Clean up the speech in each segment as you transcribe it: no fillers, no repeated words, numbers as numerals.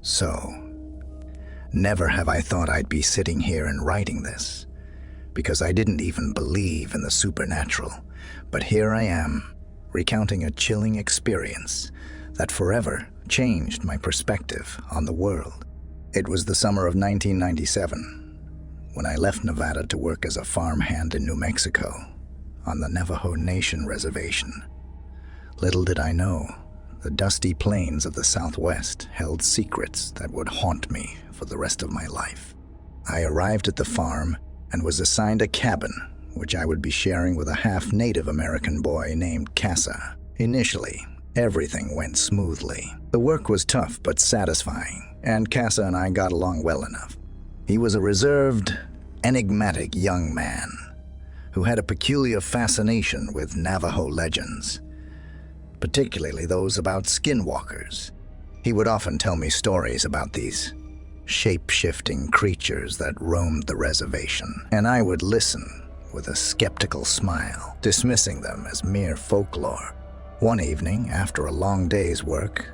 So, never have I thought I'd be sitting here and writing this, because I didn't even believe in the supernatural. But here I am, recounting a chilling experience that forever changed my perspective on the world. It was the summer of 1997, when I left Nevada to work as a farmhand in New Mexico, on the Navajo Nation reservation. Little did I know, the dusty plains of the Southwest held secrets that would haunt me for the rest of my life. I arrived at the farm and was assigned a cabin, which I would be sharing with a half-Native American boy named Casa. Initially, everything went smoothly. The work was tough but satisfying, and Casa and I got along well enough. He was a reserved, enigmatic young man who had a peculiar fascination with Navajo legends, particularly those about Skinwalkers. He would often tell me stories about these shape-shifting creatures that roamed the reservation, and I would listen with a skeptical smile, dismissing them as mere folklore. One evening, after a long day's work,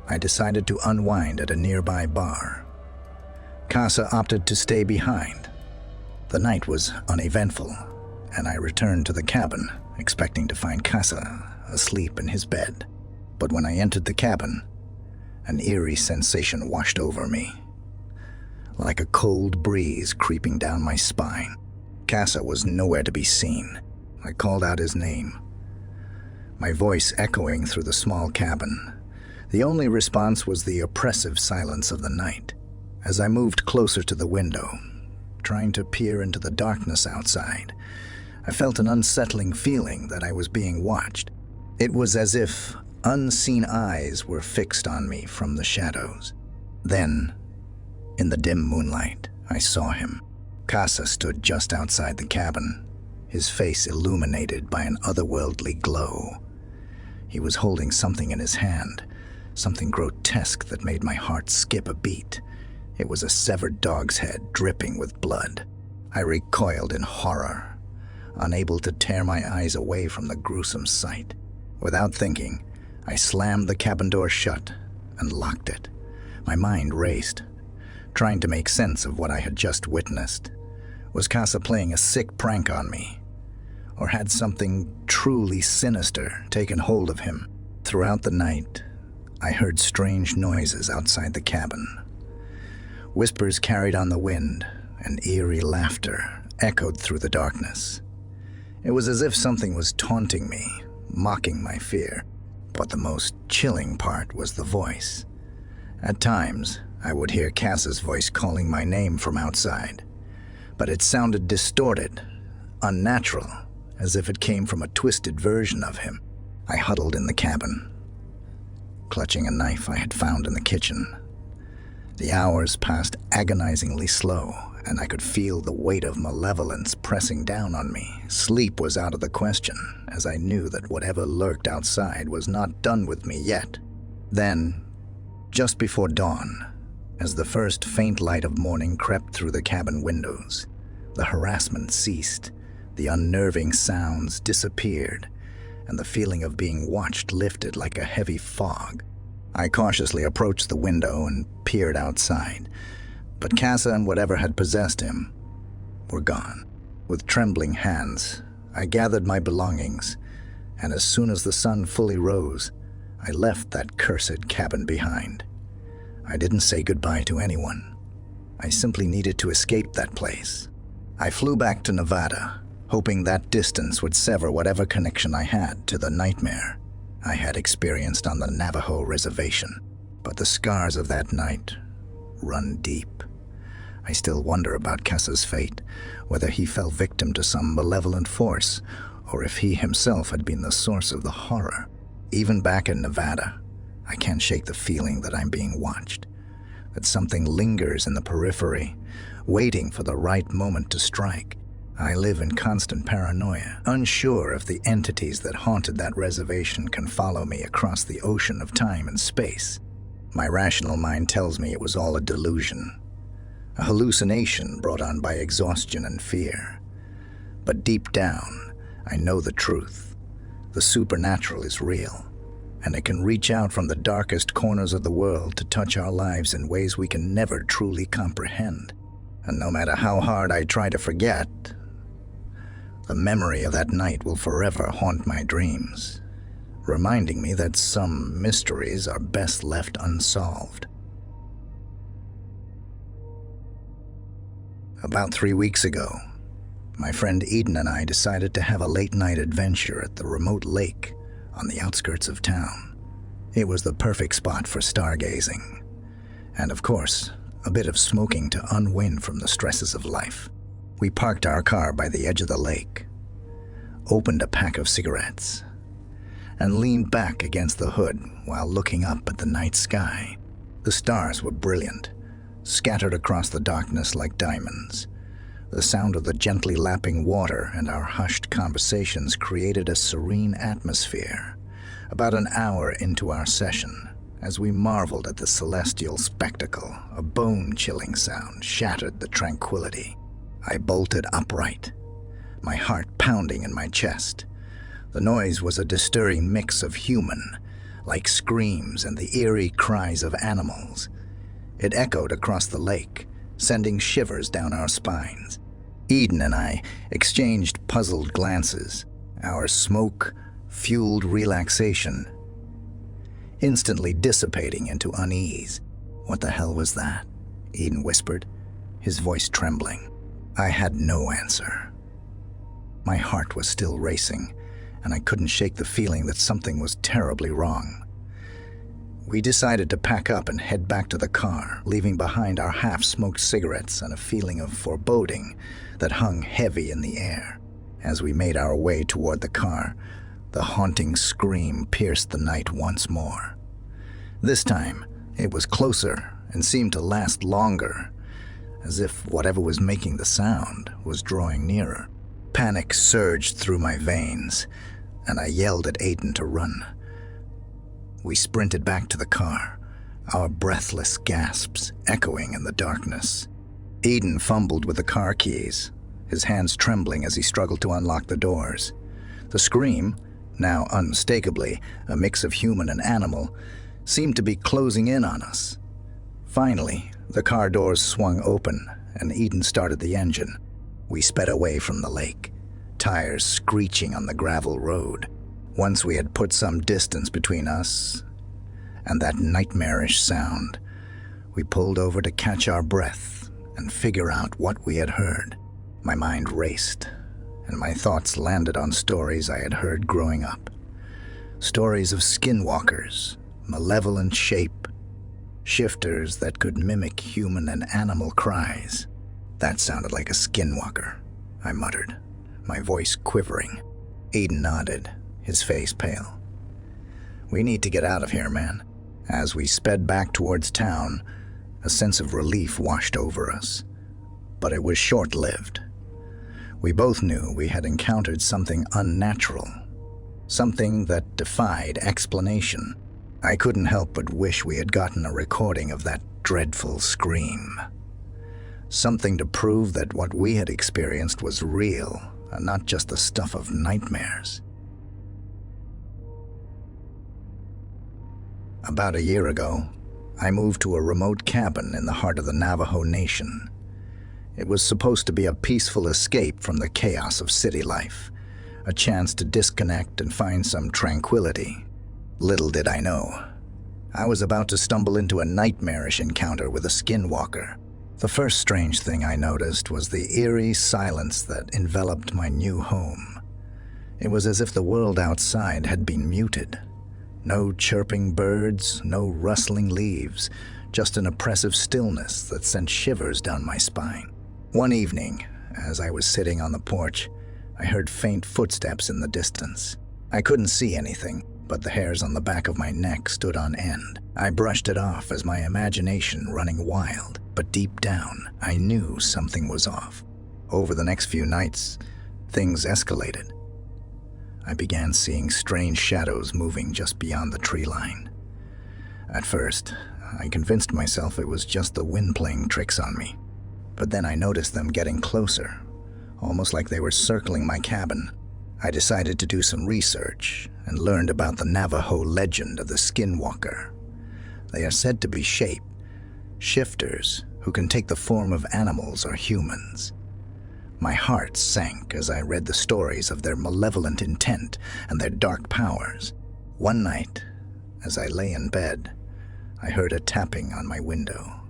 I decided to unwind at a nearby bar. Casa opted to stay behind. The night was uneventful, and I returned to the cabin, expecting to find Casa asleep in his bed. But when I entered the cabin, an eerie sensation washed over me, like a cold breeze creeping down my spine. Casa was nowhere to be seen. I called out his name, my voice echoing through the small cabin. The only response was the oppressive silence of the night. As I moved closer to the window, trying to peer into the darkness outside, I felt an unsettling feeling that I was being watched. It was as if unseen eyes were fixed on me from the shadows. Then, in the dim moonlight, I saw him. Casa stood just outside the cabin, his face illuminated by an otherworldly glow. He was holding something in his hand, something grotesque that made my heart skip a beat. It was a severed dog's head dripping with blood. I recoiled in horror, unable to tear my eyes away from the gruesome sight. Without thinking, I slammed the cabin door shut and locked it. My mind raced, trying to make sense of what I had just witnessed. Was Casa playing a sick prank on me? Or had something truly sinister taken hold of him? Throughout the night, I heard strange noises outside the cabin. Whispers carried on the wind, and eerie laughter echoed through the darkness. It was as if something was taunting me, mocking my fear. But the most chilling part was the voice. At times, I would hear Casa's voice calling my name from outside, but it sounded distorted, unnatural, as if it came from a twisted version of him. I huddled in the cabin, clutching a knife I had found in the kitchen. The hours passed agonizingly slow, and I could feel the weight of malevolence pressing down on me. Sleep was out of the question, as I knew that whatever lurked outside was not done with me yet. Then, just before dawn, as the first faint light of morning crept through the cabin windows, the harassment ceased, the unnerving sounds disappeared, and the feeling of being watched lifted like a heavy fog. I cautiously approached the window and peered outside, but Casa and whatever had possessed him were gone. With trembling hands, I gathered my belongings, and as soon as the sun fully rose, I left that cursed cabin behind. I didn't say goodbye to anyone. I simply needed to escape that place. I flew back to Nevada, hoping that distance would sever whatever connection I had to the nightmare I had experienced on the Navajo reservation. But the scars of that night run deep. I still wonder about Casa's fate, whether he fell victim to some malevolent force, or if he himself had been the source of the horror. Even back in Nevada, I can't shake the feeling that I'm being watched, that something lingers in the periphery, waiting for the right moment to strike. I live in constant paranoia, unsure if the entities that haunted that reservation can follow me across the ocean of time and space. My rational mind tells me it was all a delusion, a hallucination brought on by exhaustion and fear. But deep down, I know the truth. The supernatural is real, and it can reach out from the darkest corners of the world to touch our lives in ways we can never truly comprehend. And no matter how hard I try to forget, the memory of that night will forever haunt my dreams, reminding me that some mysteries are best left unsolved. About 3 weeks ago, my friend Eden and I decided to have a late-night adventure at the remote lake on the outskirts of town. It was the perfect spot for stargazing, and of course, a bit of smoking to unwind from the stresses of life. We parked our car by the edge of the lake, opened a pack of cigarettes, and leaned back against the hood while looking up at the night sky. The stars were brilliant, scattered across the darkness like diamonds. The sound of the gently lapping water and our hushed conversations created a serene atmosphere. About an hour into our session, as we marveled at the celestial spectacle, a bone-chilling sound shattered the tranquility. I bolted upright, my heart pounding in my chest. The noise was a disturbing mix of human, like screams and the eerie cries of animals. It echoed across the lake, sending shivers down our spines. Eden and I exchanged puzzled glances, our smoke-fueled relaxation instantly dissipating into unease. "What the hell was that?" Eden whispered, his voice trembling. I had no answer. My heart was still racing, and I couldn't shake the feeling that something was terribly wrong. We decided to pack up and head back to the car, leaving behind our half-smoked cigarettes and a feeling of foreboding that hung heavy in the air. As we made our way toward the car, the haunting scream pierced the night once more. This time, it was closer and seemed to last longer, as if whatever was making the sound was drawing nearer. Panic surged through my veins, and I yelled at Aiden to run. We sprinted back to the car, our breathless gasps echoing in the darkness. Eden fumbled with the car keys, his hands trembling as he struggled to unlock the doors. The scream, now unmistakably a mix of human and animal, seemed to be closing in on us. Finally, the car doors swung open, and Eden started the engine. We sped away from the lake, tires screeching on the gravel road. Once we had put some distance between us and that nightmarish sound, we pulled over to catch our breath and figure out what we had heard. My mind raced, and my thoughts landed on stories I had heard growing up. Stories of skinwalkers, malevolent shifters that could mimic human and animal cries. That sounded like a skinwalker, I muttered, my voice quivering. Eden nodded, his face pale. "We need to get out of here, man." As we sped back towards town, a sense of relief washed over us. But it was short-lived. We both knew we had encountered something unnatural, something that defied explanation. I couldn't help but wish we had gotten a recording of that dreadful scream. Something to prove that what we had experienced was real and not just the stuff of nightmares. About a year ago, I moved to a remote cabin in the heart of the Navajo Nation. It was supposed to be a peaceful escape from the chaos of city life, a chance to disconnect and find some tranquility. Little did I know, I was about to stumble into a nightmarish encounter with a skinwalker. The first strange thing I noticed was the eerie silence that enveloped my new home. It was as if the world outside had been muted. No chirping birds, no rustling leaves, just an oppressive stillness that sent shivers down my spine. One evening, as I was sitting on the porch, I heard faint footsteps in the distance. I couldn't see anything, but the hairs on the back of my neck stood on end. I brushed it off as my imagination running wild, but deep down, I knew something was off. Over the next few nights, things escalated. I began seeing strange shadows moving just beyond the tree line. At first, I convinced myself it was just the wind playing tricks on me. But then I noticed them getting closer, almost like they were circling my cabin. I decided to do some research and learned about the Navajo legend of the Skinwalker. They are said to be shifters who can take the form of animals or humans. My heart sank as I read the stories of their malevolent intent and their dark powers. One night, as I lay in bed, I heard a tapping on my window.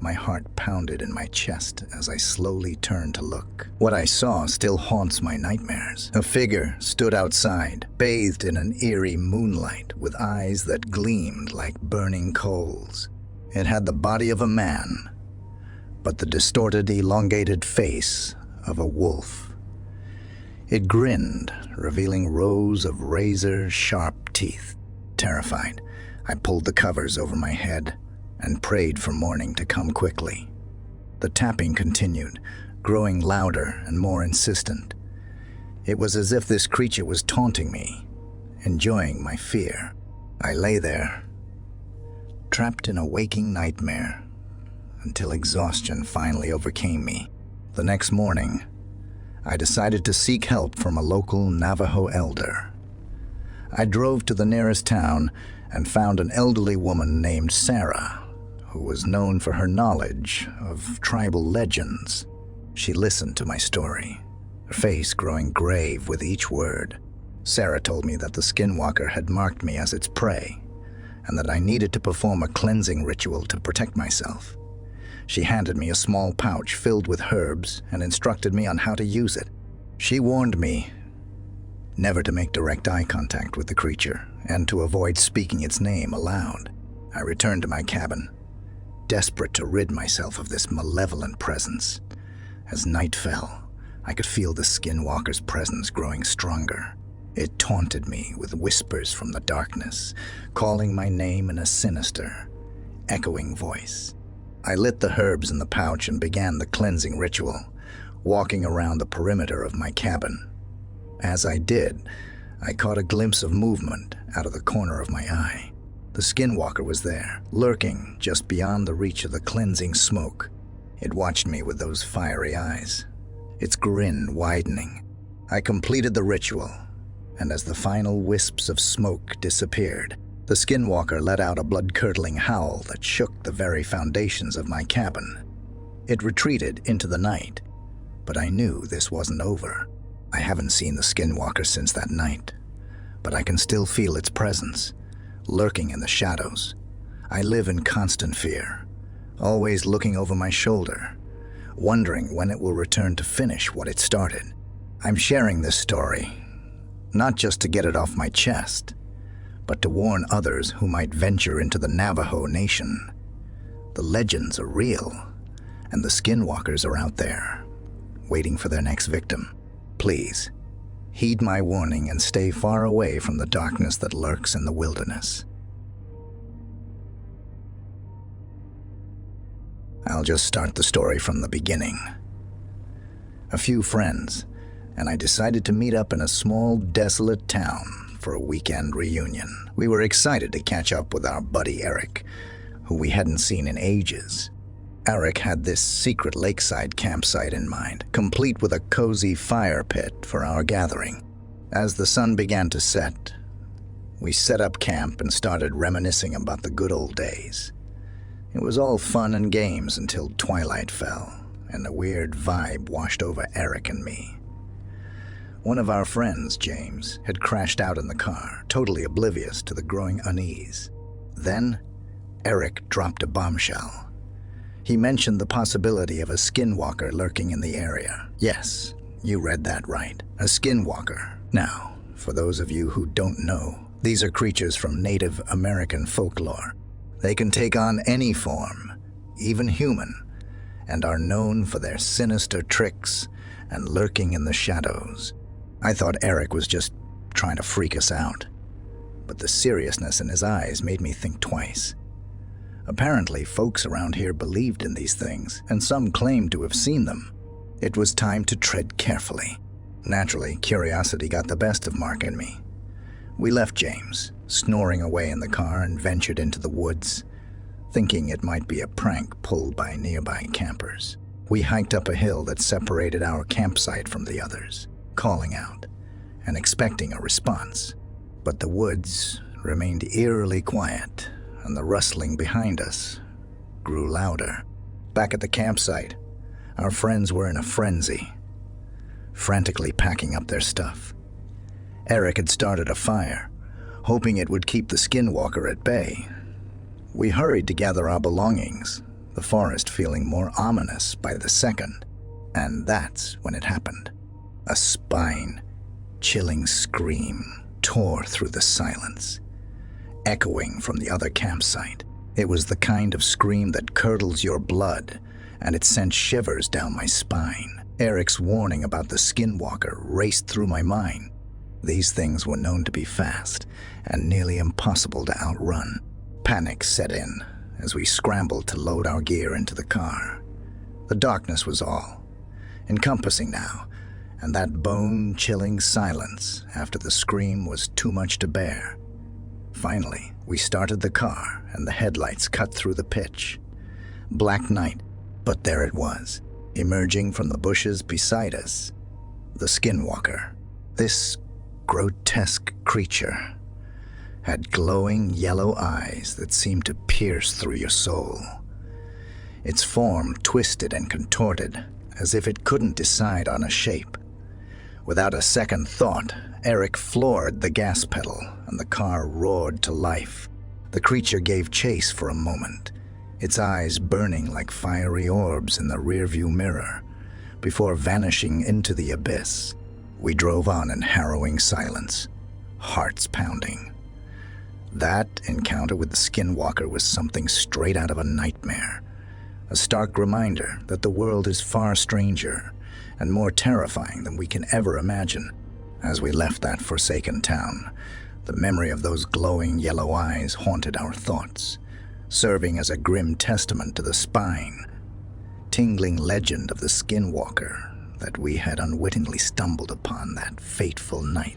My heart pounded in my chest as I slowly turned to look. What I saw still haunts my nightmares. A figure stood outside, bathed in an eerie moonlight with eyes that gleamed like burning coals. It had the body of a man, but the distorted, elongated face of a wolf. It grinned, revealing rows of razor-sharp teeth. Terrified, I pulled the covers over my head and prayed for morning to come quickly. The tapping continued, growing louder and more insistent. It was as if this creature was taunting me, enjoying my fear. I lay there, trapped in a waking nightmare, until exhaustion finally overcame me. The next morning, I decided to seek help from a local Navajo elder. I drove to the nearest town and found an elderly woman named Sarah, who was known for her knowledge of tribal legends. She listened to my story, her face growing grave with each word. Sarah told me that the Skinwalker had marked me as its prey, and that I needed to perform a cleansing ritual to protect myself. She handed me a small pouch filled with herbs and instructed me on how to use it. She warned me never to make direct eye contact with the creature and to avoid speaking its name aloud. I returned to my cabin, desperate to rid myself of this malevolent presence. As night fell, I could feel the Skinwalker's presence growing stronger. It taunted me with whispers from the darkness, calling my name in a sinister, echoing voice. I lit the herbs in the pouch and began the cleansing ritual, walking around the perimeter of my cabin. As I did, I caught a glimpse of movement out of the corner of my eye. The Skinwalker was there, lurking just beyond the reach of the cleansing smoke. It watched me with those fiery eyes, its grin widening. I completed the ritual, and as the final wisps of smoke disappeared, the Skinwalker let out a blood-curdling howl that shook the very foundations of my cabin. It retreated into the night, but I knew this wasn't over. I haven't seen the Skinwalker since that night, but I can still feel its presence, lurking in the shadows. I live in constant fear, always looking over my shoulder, wondering when it will return to finish what it started. I'm sharing this story, not just to get it off my chest, but to warn others who might venture into the Navajo Nation. The legends are real, and the Skinwalkers are out there, waiting for their next victim. Please, heed my warning and stay far away from the darkness that lurks in the wilderness. I'll just start the story from the beginning. A few friends, and I decided to meet up in a small, desolate town for a weekend reunion. We were excited to catch up with our buddy Eric, who we hadn't seen in ages. Eric had this secret lakeside campsite in mind, complete with a cozy fire pit for our gathering. As the sun began to set, we set up camp and started reminiscing about the good old days. It was all fun and games until twilight fell, and a weird vibe washed over Eric and me. One of our friends, James, had crashed out in the car, totally oblivious to the growing unease. Then, Eric dropped a bombshell. He mentioned the possibility of a Skinwalker lurking in the area. Yes, you read that right, a Skinwalker. Now, for those of you who don't know, these are creatures from Native American folklore. They can take on any form, even human, and are known for their sinister tricks and lurking in the shadows. I thought Eric was just trying to freak us out, but the seriousness in his eyes made me think twice. Apparently, folks around here believed in these things, and some claimed to have seen them. It was time to tread carefully. Naturally, curiosity got the best of Mark and me. We left James, snoring away in the car, and ventured into the woods, thinking it might be a prank pulled by nearby campers. We hiked up a hill that separated our campsite from the others, calling out, and expecting a response. But the woods remained eerily quiet, and the rustling behind us grew louder. Back at the campsite, our friends were in a frenzy, frantically packing up their stuff. Eric had started a fire, hoping it would keep the Skinwalker at bay. We hurried to gather our belongings, the forest feeling more ominous by the second. And that's when it happened. A spine-chilling scream tore through the silence, echoing from the other campsite. It was the kind of scream that curdles your blood, and it sent shivers down my spine. Eric's warning about the Skinwalker raced through my mind. These things were known to be fast and nearly impossible to outrun. Panic set in as we scrambled to load our gear into the car. The darkness was all encompassing now, and that bone-chilling silence after the scream was too much to bear. Finally, we started the car, and the headlights cut through the pitch. Black night, but there it was, emerging from the bushes beside us. The Skinwalker. This grotesque creature had glowing yellow eyes that seemed to pierce through your soul. Its form twisted and contorted, as if it couldn't decide on a shape. Without a second thought, Eric floored the gas pedal, and the car roared to life. The creature gave chase for a moment, its eyes burning like fiery orbs in the rearview mirror, before vanishing into the abyss. We drove on in harrowing silence, hearts pounding. That encounter with the Skinwalker was something straight out of a nightmare, a stark reminder that the world is far stranger and more terrifying than we can ever imagine. As we left that forsaken town, the memory of those glowing yellow eyes haunted our thoughts, serving as a grim testament to the spine-tingling legend of the Skinwalker that we had unwittingly stumbled upon that fateful night.